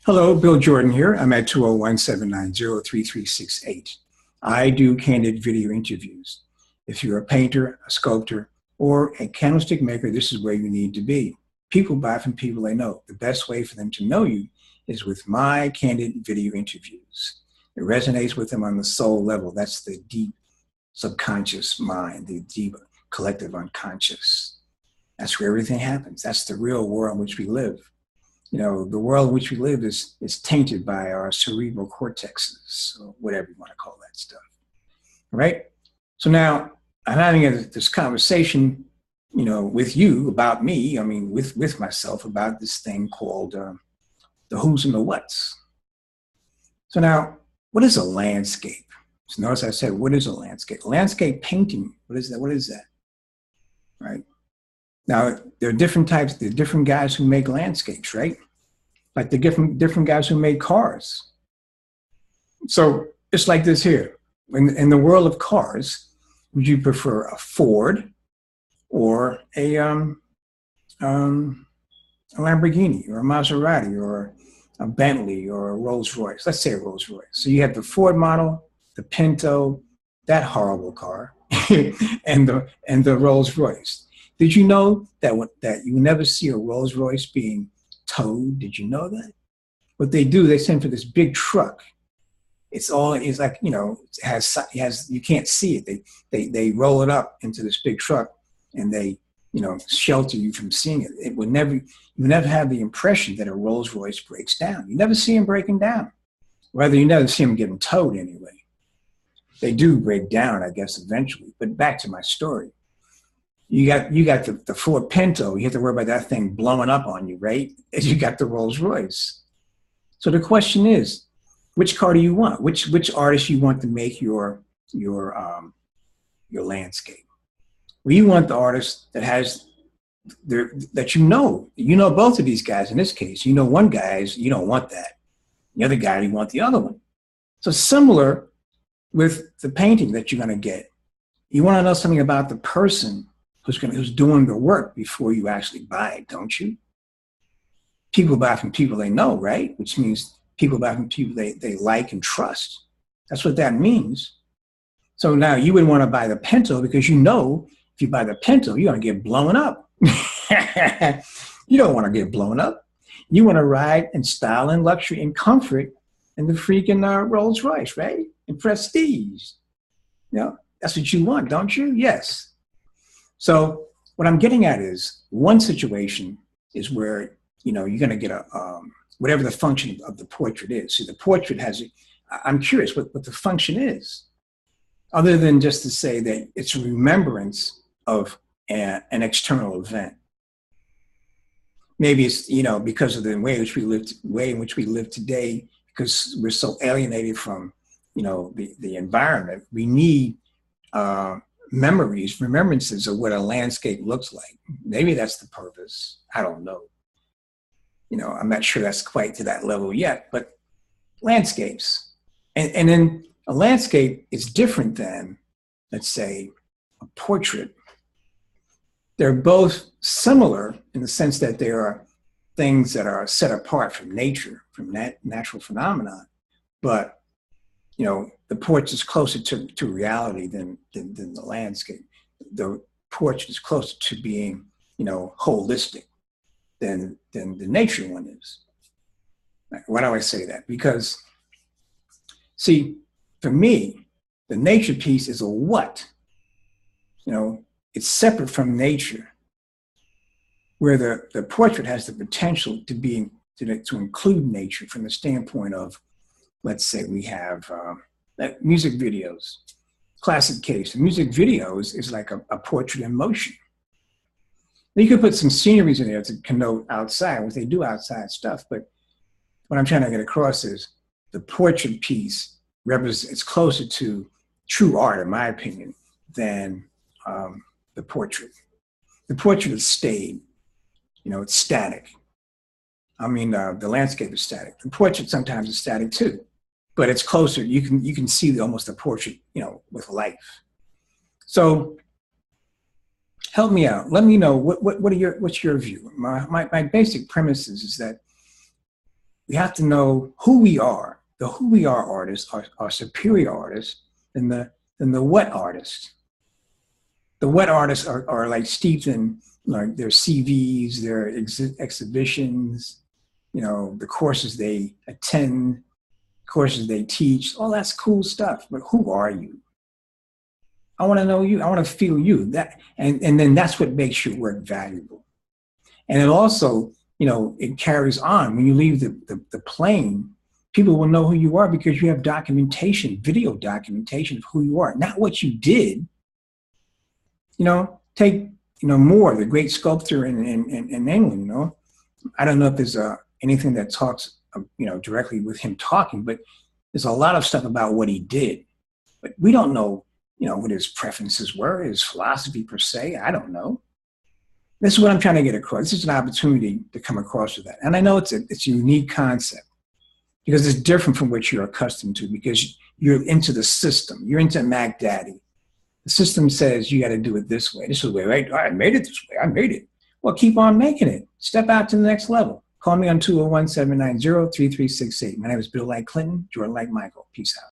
Hello, Bill Jordan here. I'm at 201-790-3368. I do candid video interviews. If you're a painter, a sculptor, or a candlestick maker, this is where you need to be. People buy from people they know. The best way for them to know you is with my candid video interviews. It resonates with them on the soul level. That's the deep subconscious mind, the deep collective unconscious. That's where everything happens. That's the real world in which we live. You know, the world in which we live is tainted by our cerebral cortexes, or whatever you want to call that stuff, right? So now I'm having this conversation, you know, with you about me, with myself about this thing called the who's and the what's. So now, what is a landscape? So notice I said, what is a landscape? Landscape painting, what is that? What is that, right? Now, there are different types, there are different guys who make landscapes, right? Like the different guys who make cars. So it's like this here. In the world of cars, would you prefer a Ford or a Lamborghini or a Maserati or a Bentley or a Rolls Royce? Let's say a Rolls Royce. So you have the Ford model, the Pinto, that horrible car, and the Rolls Royce. Did you know that you never see a Rolls Royce being towed? Did you know that? What they do, they send for this big truck. It's like, you know, it has you can't see it. They roll it up into this big truck and they, you know, shelter you from seeing it. You would never have the impression that a Rolls Royce breaks down. You never see them breaking down. Rather, you never see them getting towed anyway. They do break down, I guess, eventually. But back to my story. You got the Ford Pinto. You have to worry about that thing blowing up on you, right? And you got the Rolls Royce. So the question is, which car do you want? Which artist you want to make your landscape? Well, you want the artist that has that you know both of these guys. In this case, you know one guy you don't want that. The other guy, you want the other one. So similar with the painting that you're going to get. You want to know something about the person who's doing the work before you actually buy it, don't you? People buy from people they know, right? Which means people buy from people they like and trust. That's what that means. So now you would want to buy the Pinto because you know if you buy the Pinto, you're going to get blown up. You don't want to get blown up. You want to ride in style and luxury and comfort in the freaking Rolls Royce, right? And prestige. You know, that's what you want, don't you? Yes. So what I'm getting at is one situation is where, you know, you're going to get whatever the function of the portrait is. See, the portrait I'm curious what the function is, other than just to say that it's a remembrance of an external event. Maybe it's, you know, because of the way in which we live today, because we're so alienated from, you know, the environment. We need remembrances of what a landscape looks like. Maybe that's the purpose. I don't know. You know, I'm not sure that's quite to that level yet, but landscapes. And then a landscape is different than, let's say, a portrait. They're both similar in the sense that they are things that are set apart from nature, from natural phenomena. But you know, the portrait is closer to reality than the landscape. The portrait is closer to being, you know, holistic than the nature one is. Why do I say that? Because, see, for me, the nature piece is a what. You know, it's separate from nature, where the portrait has the potential to include nature from the standpoint of, let's say we have music videos. Classic case, music videos is like a portrait in motion. Now you could put some sceneries in there to connote outside, what they do outside stuff, but what I'm trying to get across is the portrait piece it's closer to true art, in my opinion, than the portrait. The portrait is staid, you know, it's static. The landscape is static. The portrait sometimes is static too. But it's closer. You can see almost the portrait, you know, with life. So help me out. Let me know what's your view. My basic premise is that we have to know who we are. The who we are artists are superior artists than the what artists. The what artists are like steeped in like their CVs, their exhibitions, you know, the courses they attend, courses they teach. All that's cool stuff. But who are you? I want to know you. I want to feel you. That and then that's what makes your work valuable. And it also, you know, it carries on. When you leave the plane, people will know who you are because you have documentation, video documentation of who you are, not what you did. You know, take, you know, Moore, the great sculptor in England, you know. I don't know if there's anything that talks, you know, directly with him talking, but there's a lot of stuff about what he did. But we don't know, you know, what his preferences were, his philosophy per se. I don't know. This is what I'm trying to get across. This is an opportunity to come across with that. And I know it's a unique concept because it's different from what you're accustomed to because you're into the system. You're into Mac Daddy. The system says you got to do it this way. This is the way, right? I made it this way. I made it. Well, keep on making it. Step out to the next level. Call me on 201-790-3368. My name is Bill Like Clinton, Jordan Like Michael. Peace out.